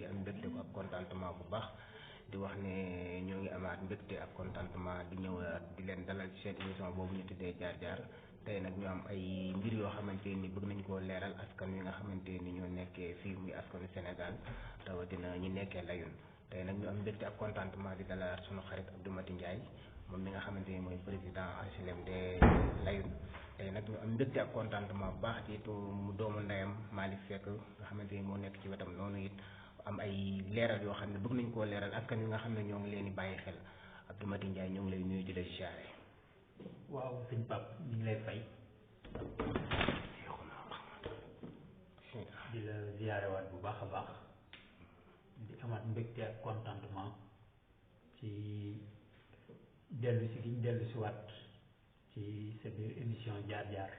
di am mbégte ko ak contentement bu baax di wax ne ñoo ngi amaat mbégte ak contentement di ñëw di leen dalal ci seen émission boobu ñu tuddee jaar-jaar tey nag ñu am ay mbir yoo xamante ni bëgg nañ koo leeral askan wi nga xamante ni ñoo nekkee fii muy askanu Sénégal rawatina ñi nekkee Layun tey nag ñu am mbégte ak contentement di dalalaat sunu xarit Abdou Mati Ndiaye moom mi nga xamante ni mooy président HLM de Layun tey nag ñu am mbégte ak contentement bu baax ci mu doomu ndeyam Malick Seck nga xamante ni moo nekk ci wetam noonu it am ay leeral yoo xam ne bëgg nañ koo leeral askan wi nga xam ne ñoo ngi leen di bàyyi xel Abdou Mati Ndiaye ñoo ngi lay nuyu di la ziare. waaw sëñ Pape ñu ngi lay fay di la ziyaarewaat bu baax a baax di amaat mbégte ak contentement ci dellu si giñ dellu si waat ci sa biir émission jaar-jaar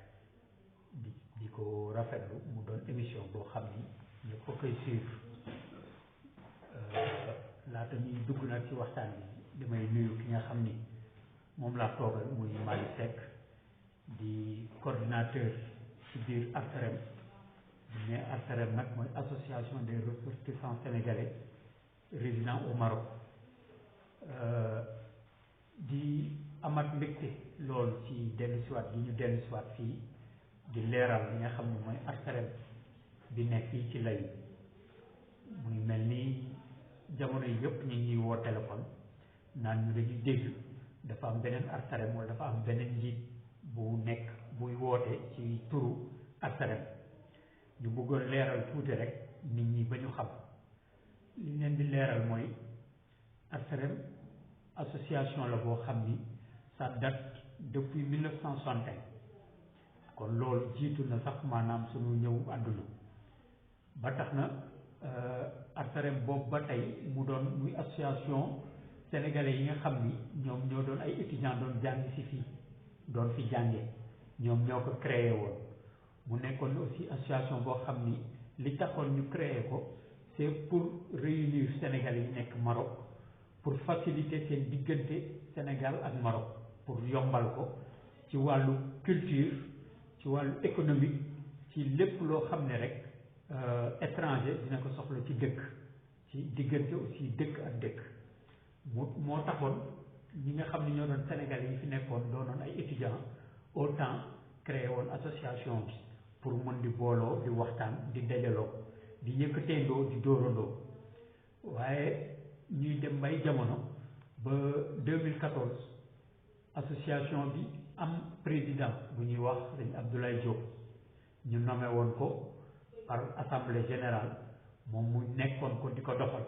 di ko rafetlu mu doon émission boo xam ni ñëpp ko koy suivre laata ñuy dugg nag ci waxtaan bi damay nuyu ki nga xam ni moom laa toogal muy Malick Seck di coordinateur ci biir ARTREM mais ARTREM nag mooy association des ressortissants sénégalais résidant au Maroc di amat mbégte loolu ci dellusiwaat gi ñu dellusiwaat fii di leeral li nga xam ne mooy ARTREM bi nekk fii ci Layun muy mel ni jamono yi yëpp ñu ngi ñuy woo téléphone naan ñu dañuy dégg dafa am beneen ARTREM wala dafa am beneen njiit bu nekk buy woote ci turu ARTREM ñu bëggoon leeral tuuti rek nit ñi ba ñu xam li leen di leeral mooy ARTREM association la boo xam ni ça date depuis 1961 kon loolu jiitu na sax maanaam suñu ñëw àdduna ba tax na ARTREM boobu ba tey mu doon muy association sénégalais yi nga xam ni ñoom ñoo doon ay étudiants doon jàng si fii doon fi jànge ñoom ñoo ko créé woon mu nekkoon aussi association boo xam ni li taxoon ñu créé ko c'est pour réunir sénégalais yi nekk Maroc pour faciliter seen diggante Sénégal ak Maroc pour yombal ko ci wàllu culture ci wàllu économique ci lépp loo xam ne rek étranger dina ko soxla ci dëkk ci diggante aussi dëkk ak dëkk moo taxoon ñi nga xam ne ñoo doon sénégalais yi fi nekkoon doonoon ay étudiants autant créé woon association bi pour mën di booloo di waxtaan di dajaloo di yëkkateendoo di dóorandoo waaye ñuy dem bay jamono ba 2014 association bi am président bu ñuy wax sëñ Abdoulaye Diop ñu nommé woon ko par assemblée générale moom mu nekkoon ko di ko doxal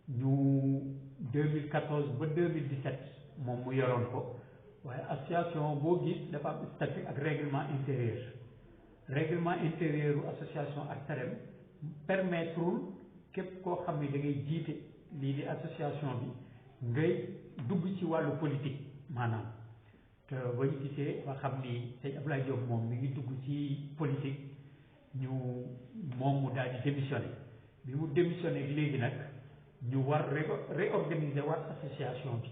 ñu 2014 ba 2017 moom mu yoroon ko waaye association boo gis dafa am statut ak règlement intérieur u association ARTREM permettre képp koo xam ne da ngay jiite lii di association bi ngay dugg ci wàllu politique maanaam te ba ñu gisee ba xam ni sëñ Abdoulaye Diop moom mi ngi dugg ci politique ñu moom mu daal di démissionné bi mu démissionné léegi nag ñu war réorganiser waat association bi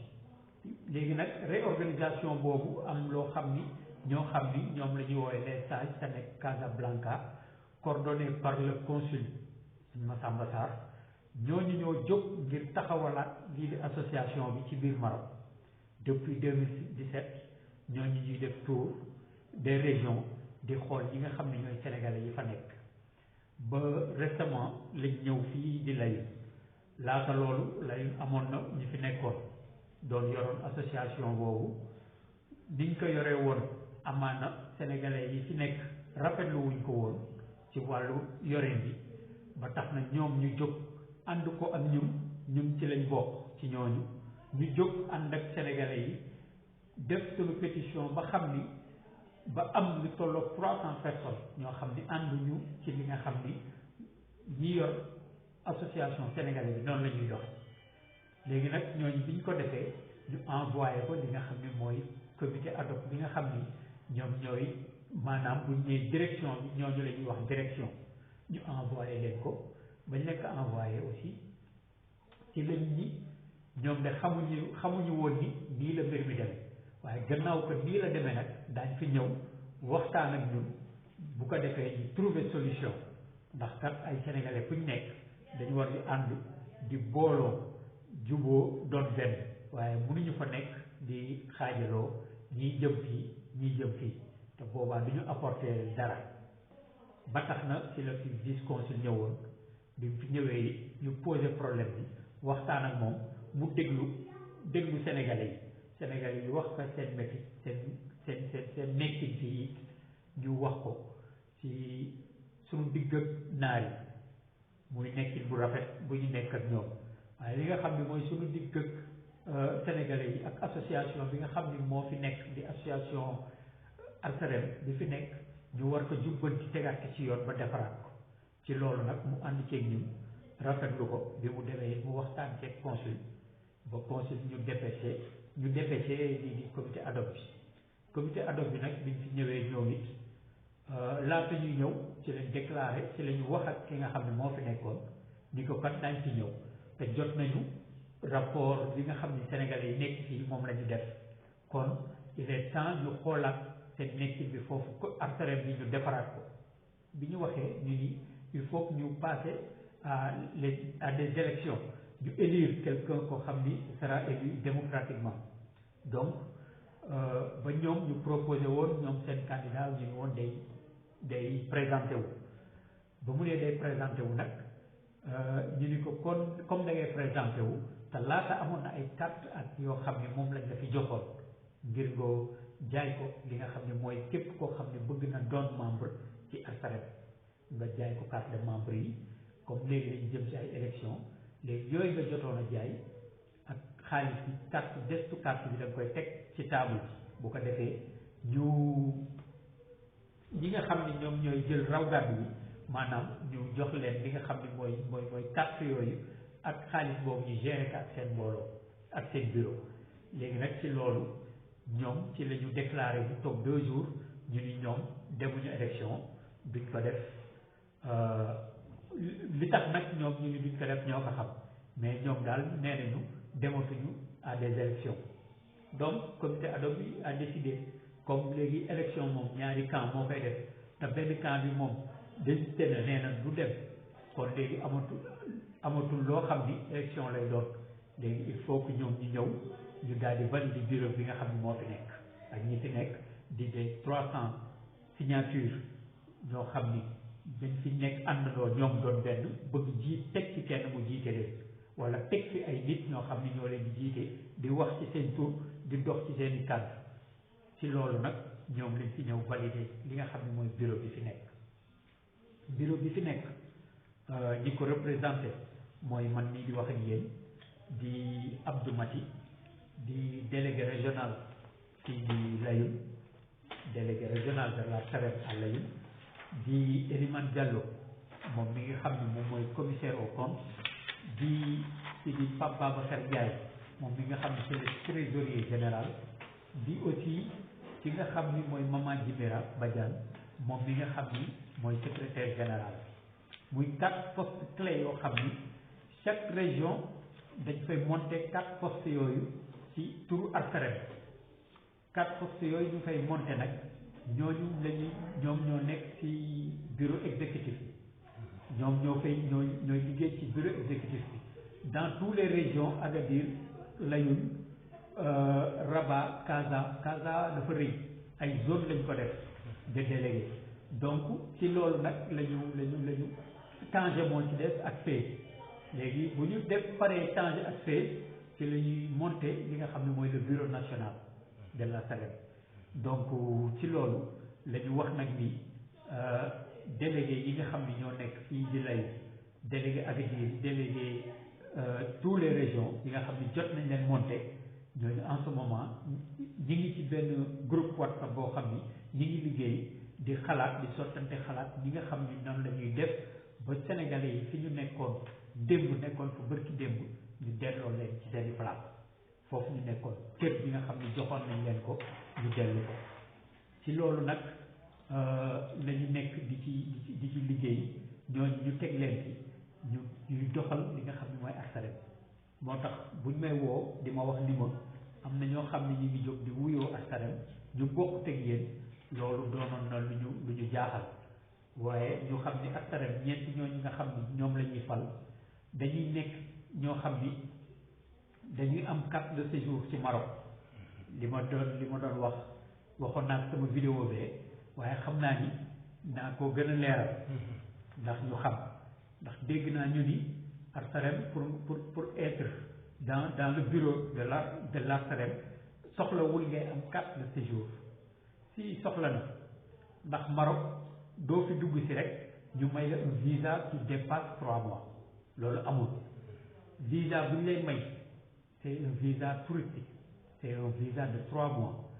léegi nag réorganisation boobu am loo xam ni ñoo xam ni ñoom la ñuy woowee les sages sa nekk Casablanca coordonné par le consul Massamba Sarr ñooñu ñoo jóg ngir taxawalaat lii di association bi ci biir Maroc depuis 2017 ñooñu ñuy def tour des régions di xool yi nga xam ne ñooy sénégalais yi fa nekk ba récemment lañ ñëw fii di Layun laata loolu Layun amoon na ñu fi nekkoon doon yoroon association boobu niñ ko yoree woon amaana sénégalais yi fi nekk rafetlu wuñ ko woon ci wàllu yoreen bi ba tax na ñoom ñu jóg ànd ko ak ñun ci lañ bokk ci ñooñu ñu jóg ànd ak sénégalais yi def suñu pétition ba xam ni ba am lu tolloog 300 personnes ñoo xam ni ànduñu ci li nga xam ni ñi yor association sénégalais bi noonu la ñuy dox léegi nag ñooñu bi ñu ko defee ñu envoyé ko li nga xam ni mooy comité ad hoc bi nga xam ni ñoom ñooy maanaam bu ñu nee direction bi ñooñu la ñuy wax direction ñu envoyé leen ko bañ nekk envoyé aussi ci lañ ñi ñoom de xamuñu woon ni nii la mbir mi demee waaye gannaaw ko nii la demee nag daañ fi ñëw waxtaan ak ñun bu ko defee ñu trouver solution ndax kat ay sénégalais fu ñu nekk dañu war di ànd di booloo juboo doon benn waaye mënuñu fa nekk di xaajaloo ñii jëm fii ñii jëm fii te boobaa du ñu apporter dara ba tax na ci la fi vice consul ñëwoon bi mu fi ñëwee ñu posé problème bi waxtaan ak moom mu déglu sénégalais yi wax ko seen métti seen nekkin fii ñu wax ko ci suñu digg ak naar yi muy nekkin bu rafet bu ñu nekk ak ñoom waaye li nga xam ne mooy suñu digg ak sénégalais yi ak association bi nga xam ni moo fi nekk di association Arcelem bi fi nekk ñu war ko jubbanti tegaat ci yoon ba defaraat ko ci loolu nag mu ànd ceeg ñun rafetlu ko bi mu demee mu waxtaan ceeg consul ba consul ñu dépêché di comité ad hoc bi nag biñ fi ñëwee ñoom it laata ñuy ñëw ci lañ déclaré ci la ñu wax ak ki nga xam ne moo fi nekkoon ni ko kat daañ fi ñëw te jot nañu rapport bi nga xam ne sénégalais yi nekk fii moom la ñu def kon il est temps ñu xoolaat seen nekkin bi foofu ko Arcelem bi ñu defaraat ko bi ñu waxee ñu ni il faut que ñu passer à des élections ñu élire quelqu'un koo xam ni sera élu démocratiquement donc ba ñoom ñu proposé woon ñoom seen candidat ñu ni woon day présenté wu ba mu nee day présenté wu nag ñu ni ko kon comme da ngay présenté wu te laata amoon na ay carte ak yoo xam ne moom lañ la fi joxoon ngir nga jaay ko li nga xam ne mooy képp koo xam ne bëgg na doon membre ci Arcelem nga jaay ko carte de membre yi comme léegi lañ jëm ci ay élection léegi yooyu nga jotoon a jaay ak xaalis bi carte destu carte bi da nga koy teg ci table bi bu ko defee ñi nga xam ne ñoom ñooy jël raw gàddu bi maanaam ñu jox leen li nga xam ne mooy carte yooyu ak xaalis boobu ñu gérer ko ak seen mbooloo ak seen bureau léegi nag ci loolu ñoom ci la ñu déclaré bu toog 2 jours ñu ni ñoom demuñu élection duñ ko def li tax nag ñoom ñu ni duñ ko def ñoo ko xam mais ñoom daal nee nañu dematuñu à des élections donc comité ad hoc bi a décidé comme léegi élection moom ñaari camp moo koy def te benn camp bi moom désisté na nee na du dem kon léegi amatul loo xam ni élection lay doon léegi il faut que ñoom ñu ñëw ñu daal di valider bureau bi nga xam ne moo fi nekk ak ñi fi nekk di des 300 signatures ñoo xam ni dañ fi nekk àndandoo ñoom doon benn bëgg teg ci kenn mu jiite leen wala teg fi ay nit ñoo xam ne ñoo leen di jiite di wax ci seen tur di dox ci seen i kàddu ci loolu nag ñoom lañ fi ñëw valider li nga xam ne mooy bureau bi fi nekk ñi ko représenté mooy man mii di wax ak yéen di Abdou Mati di délégué régional fii di Layoum délégué régional de l'Arcelem à Layoum di Elimane Diallo moom mi nga xam ne moom mooy commissaire au compte di Pape Babacar Ndiaye moom mi nga xam ne c'est le trésorier général di aussi ki nga xam ni mooy Maman Djibera Badiane moom mi nga xam ni mooy secrétaire général muy 4 postes clés yoo xam ni chaque région dañ fay monter 4 postes yooyu ci turu Arcelem 4 postes yooyu ñu fay monter nag ñoom ñoo nekk ci bureau exécutif bi ñoom ñooy liggéey ci bureau exécutif bi dans toutes les régions Agadir Layoum Rabat Casa dafa rëy ay zone lañ ko def de délégué donc ci loolu nag lañu Tanger moo ci des ak Fès léegi bu ñu def paree Tanger ak Fès ci la ñuy monter li nga xam ne mooy le bureau national de l'Arcelem donc ci loolu la ñu wax nag ni délégué yi nga xam ne ñoo nekk fii di lay délégué Agadir délégué tous les régions yi nga xam ne jot nañ leen monter ñooñu en ce moment ñi ngi ci benn groupe WhatsApp boo xam ni ñi ngi liggéey di xalaat di sottante xalaat ñi nga xam ni noonu la ñuy def ba sénégalais yi fi ñu nekkoon nekkoon fa bërki démb ñu delloo leen ci seeni place foofu ñu nekkoon kër bi nga xam ni joxoon nañ leen ko ñu dellu ko ci loolu nag la ñu nekk di ci liggéey ñooñu ñu teg leen ci ñuy doxal li nga xam ne mooy Arcelem moo tax buñ may woo di ma wax ni ma am na ñoo xam ne ñu ngi jóg di wuyoo Arcelem ñu bokk teg yéen loolu doonoon na lu ñu jaaxal waaye ñu xam ne Arcelem ñeenti ñooñu nga xam ne ñoom la ñuy fal dañuy nekk ñoo xam ni dañuy am carte de séjour ci Maroc li ma doon waxoon naa sama vidéo bee waaye xam naa ni naa ko gën a leeral ndax ñu xam ndax dégg naa ñu ni ARSAREM pour être dans le bureau de l'ARSAREM soxlawul ngay am carte de séjour si soxla na ndax Maroc doo fi dugg si rek ñu may la un visa qui dépasse 3 mois loolu amul visa bu ñu lay may c'est un visa touristique c'est un visa de 3 mois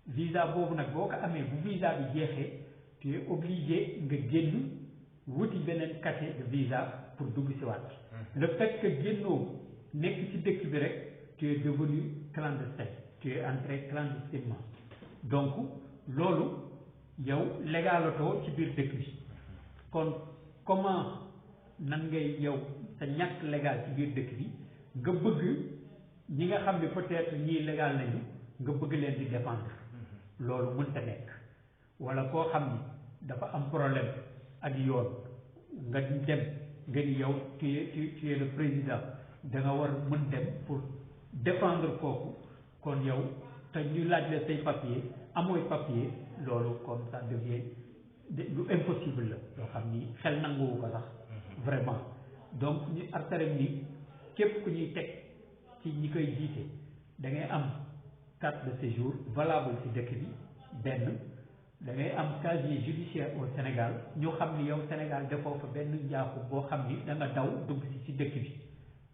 visa boobu nag boo ko amee bu visa bi jeexee tu es obligé nga génn wuti beneen cachet de visa pour dugg si waat le fait que génnoo nekk ci dëkk bi rek tu es devenu clandestin tu es entré clandestinement donc loolu yow légalatoo ci biir dëkk bi kon comment nan ngay yow sa ñàkk légal ci biir dëkk bi nga bëgg ñi nga xam ne peut-être ñii légal nañu nga bëgg leen di défendre loolu mënta nekk wala koo xam ni dafa am problème ak yoon nga dem nga ni yow tu es le président da nga war mën dem pour défendre kooku kon yow te ñu laaj la say papier amooy papier loolu kon ça devient lu impossible la loo xam ni xel nanguwu ko sax vraiment donc ñu ARSAREM ni képp ku ñuy teg ci ñi koy jiite da ngay am carte de séjour valable ci dëkk bi benn da ngay am casier judiciaire au Sénégal ñu xam ni yow Sénégal defoo fa benn njaaxu boo xam ni da nga daw dugg ci dëkk bi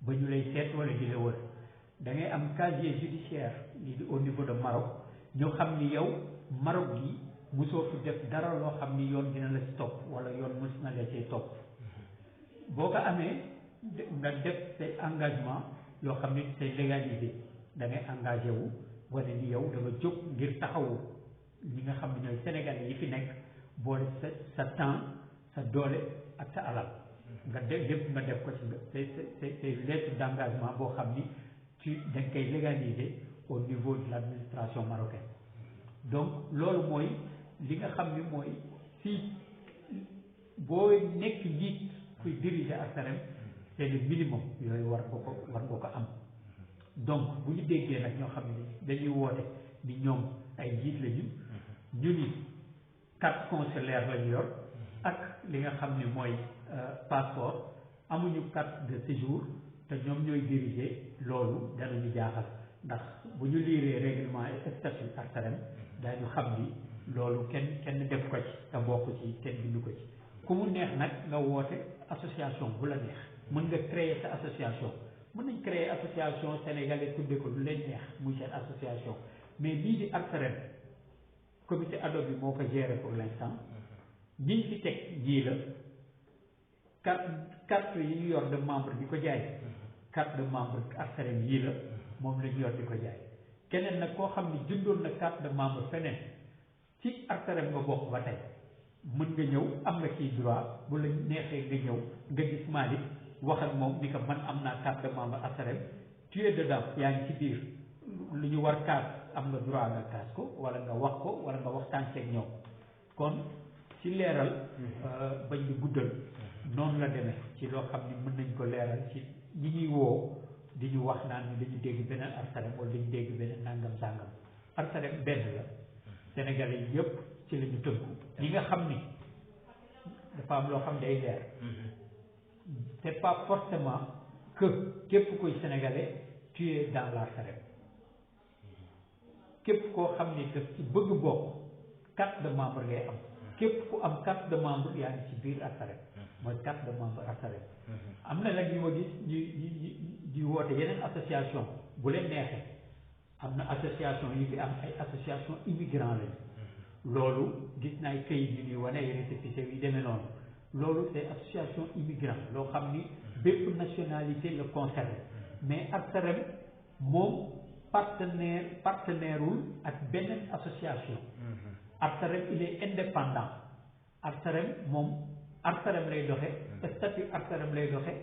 ba ñu lay seet wala di la wër da ngay am casier judiciaire lii di au niveau de Maroc ñu xam ni yow Maroc gi mosoo fi def dara loo xam ni yoon dina la ci topp wala yoon mos na la cee topp boo ko amee nga def say engagement yoo xam ni c'est légalisé da ngay engagé wu wane ni yow da nga jóg ngir taxawu ñi nga xam ne ñooy Sénégalais yi fi nekk boole sa temps sa doole ak sa alal nga def lépp nga def ko ci c'est lettre d'engagement boo xam ni da nga koy légaliser au niveau de l'administration marocaine donc loolu mooy li nga xam ni mooy si boo nekk njiit kuy diriger ARSAREM c'est le minimum yooyu war nga ko am donc bu ñu déggee nag ñoo xam ne dañuy woote ni ñoom ay njiit lañu ñu ni carte consulaire lañu yor ak li nga xam ni mooy passeport amuñu carte de séjour te ñoom ñooy diriger loolu danañu jaaxal ndax bu ñu liiree règlement et statut ARSAREM daañu xam ni loolu kenn def ko ci te bokk ci kenn bindu ko ci ku mu neex nag nga woote association bu la neex mën nga créer sa association mën nañ créer association sénégalais tudde ko lu leen neex muy seen association mais lii di ARSAREM comité ad hoc bi moo ko gérer pour l'instant ñiñ fi teg jii la carte yi ñu yor de membre di ko jaay carte de membre ARSAREM yii la moom la ñu yor di ko jaay keneen nag koo xam ne jëndoon na carte de membre feneen ci ARSAREM nga bokk ba tey mën nga ñëw am nga ciy droit bu la neexee nga ñëw nga gis Malick wax ak moom ni ko man am naa carte de membre ARSAREM tu es dedans yaa ngi ci biir lu ñu war kaas am nga droit nga kaas ko wala nga wax ko wala nga waxtaan ceeg ñoom kon ci leeral bañ di guddal noonu la demee ci loo xam ni mën nañ ko leeral ci ñi ñuy woo di ñu wax naan ni dañu dégg beneen ARSAREM wala dañu dégg beneen nangam sàngam ARSAREM benn la Sénégalais yi yëpp ci la ñu tënku ñi nga xam ni dafa am loo xam day leer c'est pas forcément que képp kuy sénégalais tu es dans l'ARSAREM képp koo xam ni daf ci bëgg bokk carte de membre ngay am képp ku am carte de membre yaa ngi ci biir ARSAREM mooy carte de membre ARSAREM am na nag ñu ma gis di woote yeneen association bu leen neexee am na association yu fi am ay association immigrant lañu loolu gis naa ay këyit yu ñuy wane ay récépissé yu demee noonu loolu c'est association immigrant loo xam ni bépp nationalité le concerne mais ARSAREM moom partenaire wul ak beneen association ARSAREM il est indépendant ARSAREM moom ARSAREM lay doxe statut ARSAREM lay doxe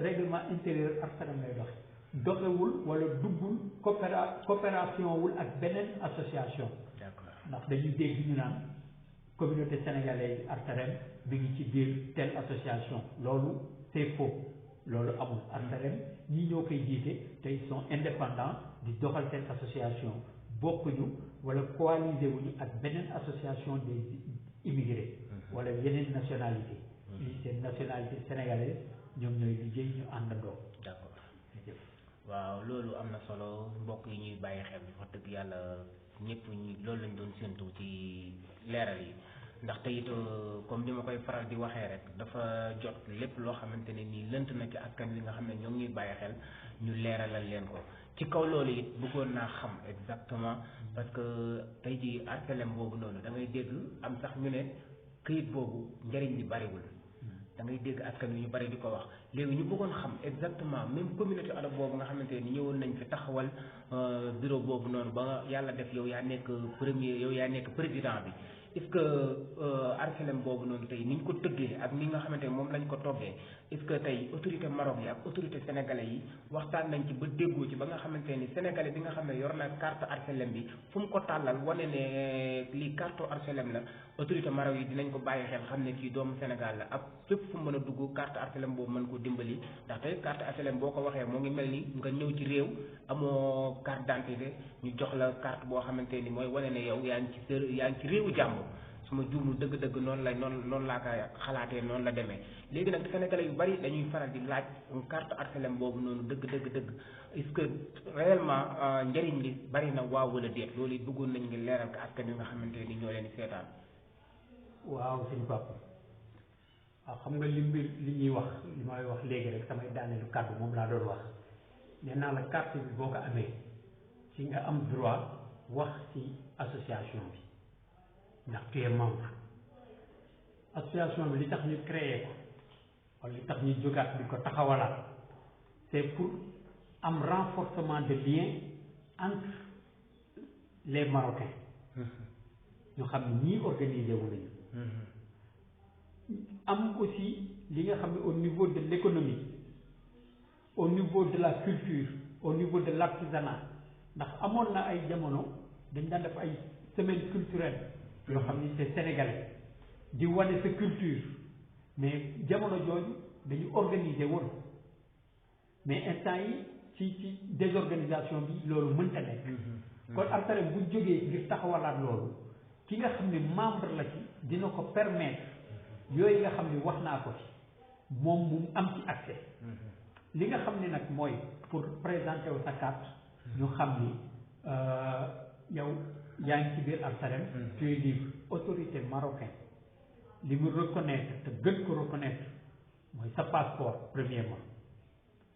règlement intérieur ARSAREM lay doxe doxewul wala duggul coopération wul ak beneen association ndax dañuy dégg ñu naan communauté sénégalaise ARSAREM mi ngi ci biir telle association loolu c'est faux loolu amul ARSALEM ñii ñoo koy jiite te ils sont indépendants di doxal seen association bokkuñu wala coalisé wuñu ak beneen association des immigrés wala yeneen nationalité lii seen nationalité sénégalaise ñoom ñooy liggéey ñu àndandoo. d'accord waaw loolu am na solo mbokk yi ñuy bàyyi xel wax dëgg yàlla ñëpp ñi loolu lañ doon séntu ci leeral yi ndaxte it comme ni ma koy faral di waxee rek dafa jot lépp loo xamante ne nii lënt na ci askan wi nga xam ne ñoo ngi ñuy bàyyi xel ñu leeralal leen ko ci kaw loolu it bëggoon naa xam exactement parce que tey jii ARSALEM boobu noonu da ngay dégg am sax ñu ne këyit boobu njëriñ li bariwul da ngay dégg askan wi ñu bari di ko wax léegi ñu bëggoon xam exactement même communauté arab boobu nga xamante ni ñëwoon nañ fi taxawal bureau boobu noonu ba yàlla def yow yaa nekk président bi est-ce que ARSALEM boobu noonu tey ni ñu ko tëggee ak ni nga xamante ne moom lañ ko toggee est-ce que tey autorité Maroc yi ak autorité sénégalais yi waxtaan nañ ci ba déggoo ci ba nga xamante ni sénégalais bi nga xam ne yor na carte ARSALEM bi fu mu ko tàllal wane ne lii carte ARSALEM la autorité Maroc yi dinañ ko bàyyi xel xam ne kii doomu Sénégal la ak fépp fu mu mën a dugg carte ARSALEM boobu mën ko dimbali ndax tey carte ARSALEM boo ko waxee moo ngi mel ni nga ñëw ci réew amoo carte d'identité ñu jox la carte boo xamante ni mooy wane ne yow yaa ngi ci réewu jàmbur su ma juumul dëgg-dëgg noonu laa koy xalaatee noonu la demee léegi nag sénégalais yu bari dañuy faral di laaj carte ARSALEM boobu noonu dëgg est-ce que réellement njëriñ li bari na waaw wala déet loolu it bëggoon nañ ngi leeral ko askan wi nga xamante ni ñoo leen di seetaan. waaw suñu papa waaw xam nga li ñuy wax li may wax léegi rek samay daaneelu kàddu moom laa doon wax nee naa la carte bi boo ko amee ci nga am droit wax ci association bi ndax tu es membre association bi li tax ñu créé ko wala li tax ñu jógaat di ko taxawalaat c'est pour am renforcement de lien entre les Marocains ñu xam ne ñii organisé wu nañu am aussi li nga xam ne au niveau de l'économie au niveau de la culture au niveau de l'artisanat ndax amoon na ay jamono dañ daan def ay semaines culturelles yoo xam ni c'est sénégalais di wane sa culture mais jamono jooju dañu organiser woon mais instant yi ci désorganisation bi loolu mënta nekk kon ARSALEM bu jógee ngir taxawalaat loolu ki nga xam ne membre la ci dina ko permettre yooyu nga xam ne wax naa ko ci moom mu am ci accès li nga xam ne nag mooy pour présenter wu sa carte ñu xam ni yow yaa ngi ci biir ARSALEM tu es libre autorité marocaine li mu reconnaître te gën ko reconnaître mooy sa passeport premièrement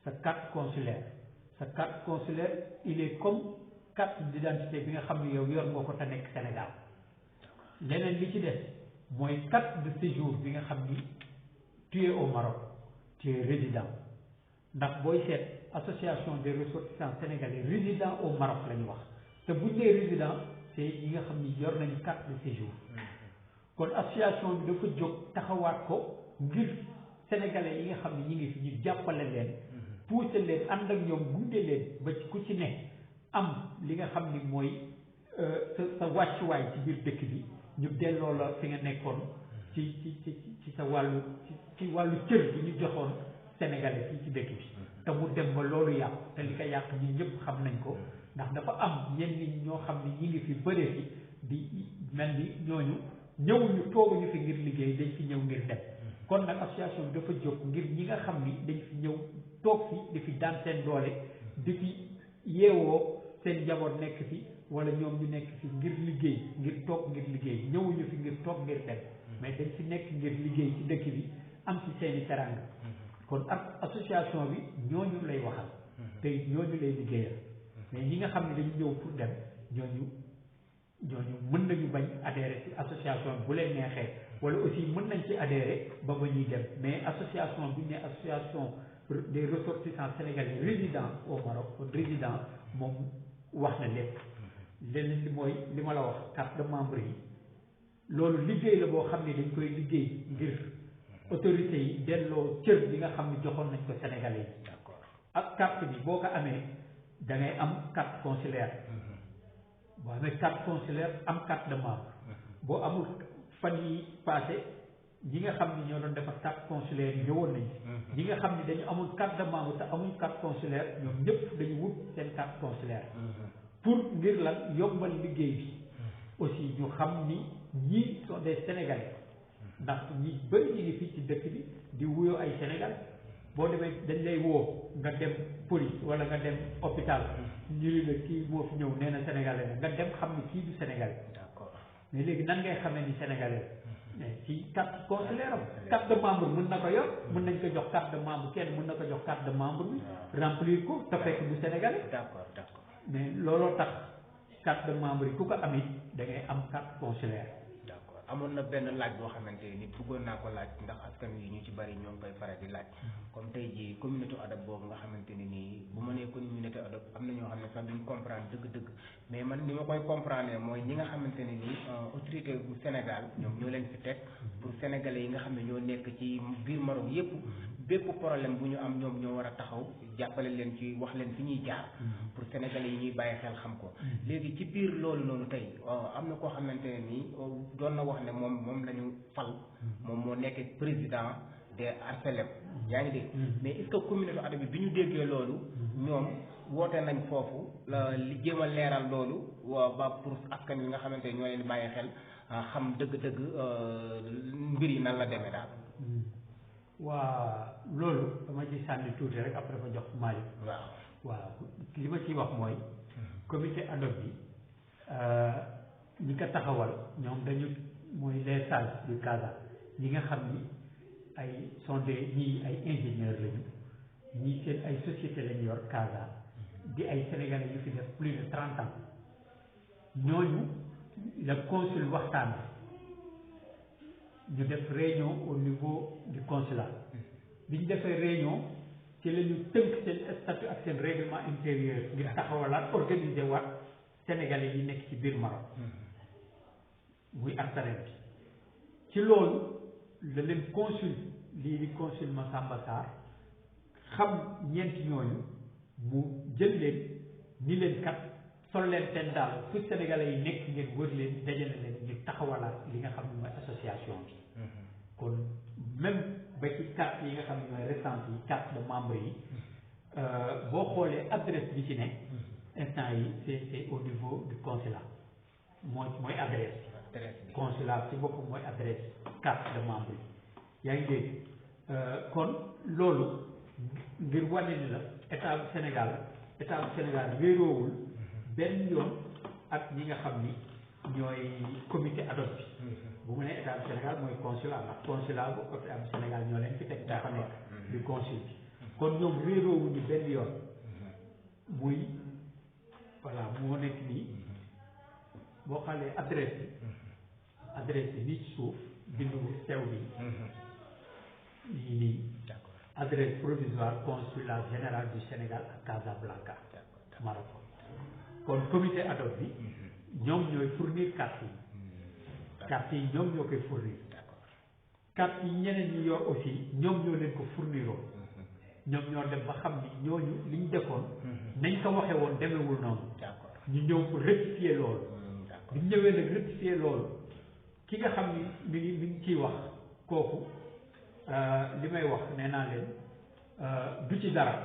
sa carte consulaire il est comme carte d'identité bi nga xam ne yow yor nga ko te nekk Sénégal leneen li ci des mooy carte de séjour bi nga xam ni tu es au Maroc tu es résident ndax booy seet association des ressortissants sénégalais résidents au Maroc la ñu wax te buñ nee résident c'est yi nga xam ni yor nañu carte de séjour kon association bi dafa jóg taxawaat ko ngir sénégalais yi nga xam ne ñi ngi fi ñu jàppale leen pousser leen ànd ak ñoom gunge leen ba ku ci ne am li nga xam ni mooy sa wàccuwaay ci biir dëkk bi ñu delloo la fi nga nekkoon ci sa wàllu ci wàllu cër bi ñu joxoon sénégalais fii ci dëkk bi te mu dem ba loolu yàqu te li ko yàq ñun ñëpp xam nañ ko ndax dafa am ñenn ñoo xam ni ñi ngi fi bëre fi di mel ni ñooñu ñëwuñu tooguñu fi ngir liggéey dañ fi ñëw ngir dem kon nag association bi dafa jóg ngir ñi nga xam ni dañ fi ñëw toog fi di fi daan seen doole di fi yeewoo seen njaboot nekk fi wala ñoom ñu nekk fi ngir liggéey ngir toog ngir liggéey ñëwuñu fi ngir toog ngir dem mais dañ fi nekk ngir liggéey ci dëkk bi am ci seeni teranga kon ak association bi ñooñu lay waxal te ñooñu lay liggéeyal mais ñi nga xam ne dañu ñëw pour dem ñooñu mën nañu bañ adhérer ci association bu leen neexee wala aussi mën nañ ci adhérer ba ñuy dem mais association bi ne association des ressortissants sénégalais résidents au Maroc résident moom wax na lépp leneen li mooy li ma la wax carte de membre yi loolu liggéey la boo xam ne dañ koy liggéey ngir autorités yi delloo cër bi nga xam ne joxoon nañ ko sénégalais yi d'accord ak carte bi boo ko amee da ngay am carte consulaire boo amee carte consulaire am carte de membre boo amul fan yi passé ñi nga xam ni ñoo doon defar carte consulaire yi ñëwoon nañ ñi nga xam ni dañu amul carte de membre te amuñ carte consulaire ñoom ñëpp dañu wut seen carte consulaire pour ngir lan yombal liggéey bi aussi ñu xam ni ñii sont des sénégalais ndax ñi bëri ñi ngi fii ci dëkk bi di wuyoo ay sénégalais boo demee dañ lay woo nga dem police wala nga dem hôpital ñu ni la kii moo fi ñëw nee na sénégalais la nga dem xam ni kii du sénégalais d'accord mais léegi nan ngay xamee ni sénégalais la mais ci carte consulaire am carte de membre mën na ko yor mën nañ ko jox carte de membre kenn mën na ko jox carte de membre bi remplir ko te fekk du sénégalais d'accord mais looloo tax carte de membre yi ku ko amit da ngay am carte consulaire d'accord amoon na benn laaj boo xamante ni bëggoon naa ko laaj ndax askan wi ñu ci bari ñoo ngi koy faral di laaj comme tey jii communauté adopte boobu nga xamante ni nii bu ma nee communauté adopte am na ñoo xam ne sax duñ comprendre dëgg-dëgg mais man ni ma koy comprendre mooy ñi nga xamante ne nii autorité bu Sénégal ñoom ñoo leen fi teg pour sénégalais yi nga xam ne ñoo nekk ci biir Maroc yépp bépp problème bu ñu am ñoom ñoo war a taxaw jàppale leen ci wax leen fi ñuy jaar pour sénégalais yi ñuy bàyyi xel xam ko léegi ci biir loolu noonu tey am na koo xamante ne nii doon na wax ne moom la ñu fal moom moo nekk président des HLM yaa ngi dégg mais est-ce que communauté adopte bi ñu déggee loolu ñoom woote nañ foofu li jéem a leeral loolu ba pour askan wi nga xamante ne ñoo leen bàyyi xel xam dëgg-dëgg mbir yi nan la demee daal waa loolu dama ci sànni tuuti rek après fa jox Malick waaw li ma ciy wax mooy comité adopte bi ñi ko taxawal ñoom dañu mooy les sages du Casa ñi nga xam ni ay sont des ñii ay ingénieurs lañu ñii seen ay société lañu yor Casa di ay sénégalais yu fi def plus de 30 ans ñooñu la consul waxtaan ñu def réunion au niveau du consulat bi ñu defee réunion ci la ñu tënk seen statut ak seen règlement intérieur ngir taxawalaat organiser waat sénégalais yi nekk ci biir Maroc muy artarem bi ci loolu la leen consul lii di consul Massamba Sarr xam ñeenti ñooñu mu jël leen ni leen kat sol leen seen daal fu sénégalais yi nekk ngeen wër leen dajale leen ngir taxawalaat li nga xam ne mooy association bi kon même ba ci carte yi nga xam ne mooy récente yi carte de membre yi boo xoolee adresse bi ci ne instant yi c'est au niveau du consulat mooy adresse consulat ci boppam mooy adresse carte de membre yi yaa ngi dégg kon loolu ngir wane ni la état bu Sénégal wéeroowul benn yoon ak ñi nga xam ni ñooy comité adopte bi bu mu nee état bu Sénégal mooy consulat ndax consulat bu état bu Sénégal ñoo leen fi teg dafa nekk du consul bi kon ñoom réeroowuñu benn yoon muy voilà moo nekk nii boo xoolee adresse bi nii ci suuf bindu sew bi nii adresse provisoire consulat général du Sénégal à Casablanca Maroc kon comité adopte bi ñoom ñooy fournir carte yi ñoom ñoo koy fournir carte yi ñeneen ñi yor aussi ñoom ñoo leen ko fourniroon ñoom ñoo dem ba xam ni ñooñu li ñu defoon nañ ko waxee woon demewul noonu ñu ñëw pour rectifier loolu bi ñu ñëwee nag rectifier loolu ki nga xam ni mi ngi ciy wax kooku li may wax nee naa leen du ci dara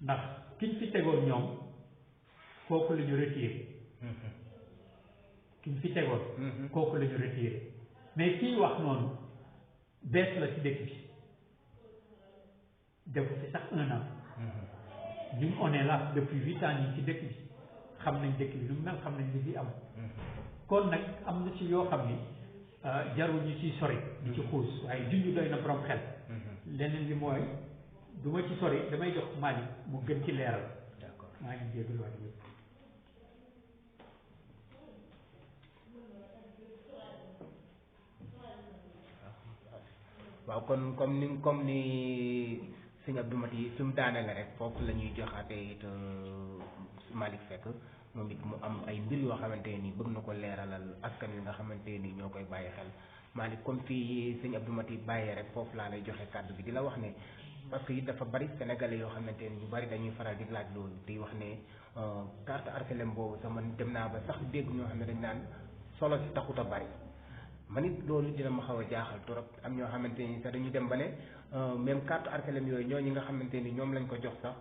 ndax kiñ fi tegoon ñoom kooku la ñu retiré kiñ fi tegoon kooku la ñu retiré mais kiy wax noonu bees la ci dëkk bi defu fi sax 1 an ñun on est là depuis 8 ans ñi ci dëkk bi xam nañ dëkk bi lu mu mel xam nañ li fi am kon nag am na ci yoo xam ni jarul ñu ciy sori di ci xuus waaye junj doy na borom xel leneen li mooy du ma ci sori damay jox Malick mu gën ci leeral maa ngi jégalu waat yëpp waaw kon comme ni sëñ Abdou Mati fi mu daane la rek foofu la ñuy joxaate it Malick Seck moom it mu am ay mbir yoo xamante ni bëgg na ko leeralal askan wi nga xamante ni ñoo koy bàyyi xel Malick comme fii sëñ Abdou Mati bàyyee rek foofu laa lay joxe kàddu bi di la wax ne parce que it dafa bari sénégalais yoo xamante ni ñu bari dañuy faral di laaj loolu di wax ne carte HLM boobu sax man dem naa ba sax dégg ñoo xam ne dañ naan solo si taxut a bari man it loolu dina ma xaw a jaaxal trop am ñoo xamante ni sax dañu dem ba ne même carte Arcelem yooyu ñoo ñi nga xamante ni ñoom lañ ko jox sax